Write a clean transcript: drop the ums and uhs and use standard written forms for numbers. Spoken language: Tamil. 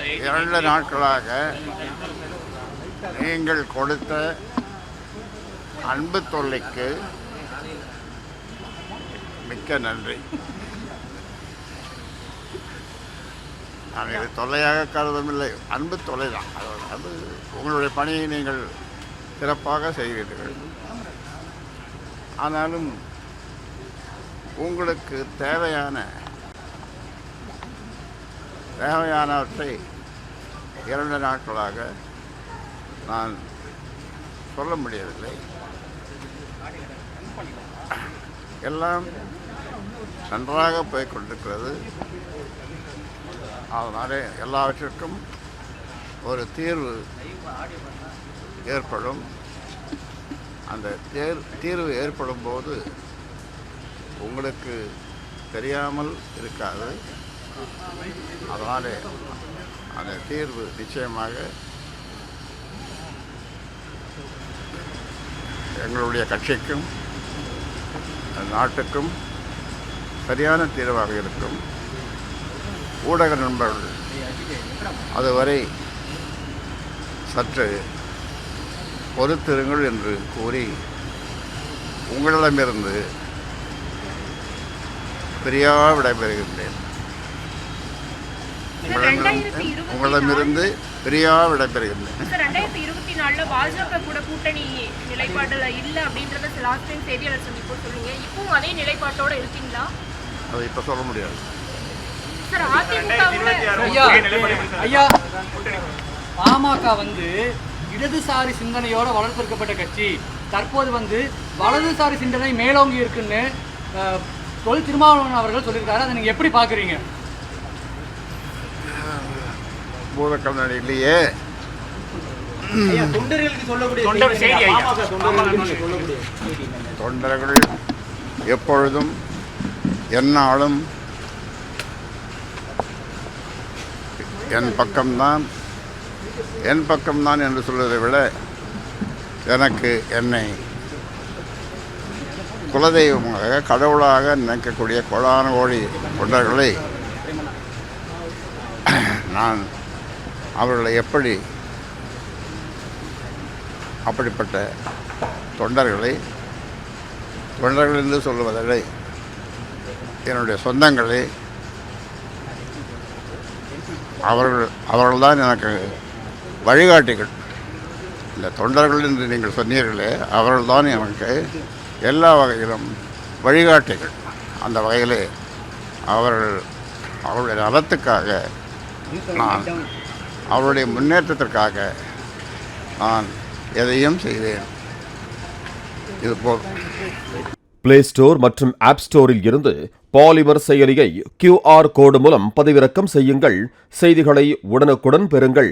2 நாட்களாக நீங்கள் கொடுத்த அன்பு தொல்லைக்கு மிக்க நன்றி. நான் இது தொல்லையாக கருதவில்லை, அன்பு தொல்லை தான். அது உங்களுடைய பணியை நீங்கள் சிறப்பாக செய்வீர்கள். ஆனாலும் உங்களுக்கு தேவையானவற்றை 2 நாட்களாக நான் சொல்ல முடியவில்லை. எல்லாம் நன்றாக போய்கொண்டிருக்கிறது. அதனாலே எல்லாவற்றிற்கும் ஒரு தீர்வு ஏற்படும். அந்த தீர்வு ஏற்படும் போது உங்களுக்கு தெரியாமல் இருக்காது. அதனாலே அந்த தீர்வு நிச்சயமாக எங்களுடைய கட்சிக்கும் நாட்டுக்கும் சரியான தீர்வாக இருக்கும். ஊடக நண்பர்கள் அதுவரை சற்று பொறுத்திருங்கள் என்று கூறி உங்களிடமிருந்து பிரியாக விடைபெறுகின்றேன். உங்களிடமிருந்து பிரியாக விடைபெறுகின்றேன். 2024 பாஜக கூட கூட்டணி நிலைப்பாடுல இல்ல அப்படின்றத லாஸ்ட் டைம் செய்தியாளர் சந்திப்போ சொல்லுங்க. இப்பவும் அதே நிலைப்பாட்டோட இருக்கீங்களா? அதை இப்ப சொல்ல முடியாது. பாமக இடதுசாரி சிந்தனையோட வளர்த்தெடுக்கப்பட்ட கட்சி, தற்போது வலதுசாரி சிந்தனை மேலோங்கி இருக்குன்னு தொல் திருமாவளவன் அவர்கள் சொல்லியிருக்காரு. அதை நீங்க எப்படி பாக்குறீங்க? பூதக்கண்ணாடி இல்லையே. தொண்டர்கள் எப்பொழுதும் எந்நாளும் என் பக்கம்தான் என்று சொல்வதை விட எனக்கு என்னை குலதெய்வமாக கடவுளாக நினைக்கக்கூடிய கோடான கோடி தொண்டர்களை நான் அவர்களை அப்படிப்பட்ட தொண்டர்கள் என்று சொல்லுவதை என்னுடைய சொந்தங்களை அவர்கள்தான் எனக்கு வழிகாட்டிகள். இந்த தொண்டர்கள் என்று நீங்கள் சொன்னீர்களே, அவர்கள்தான் எனக்கு எல்லா வகையிலும் வழிகாட்டிகள். அந்த வகையிலே அவருடைய நலத்துக்காக அவருடைய முன்னேற்றத்திற்காக நான் எதையும் செய்வேன். இதுபோல் பிளே ஸ்டோர் மற்றும் ஆப் ஸ்டோரில் இருந்து பாலிமர் செயலியை QR கோடு மூலம் பதிவிறக்கம் செய்யுங்கள். செய்திகளை உடனுக்குடன் பெறுங்கள்.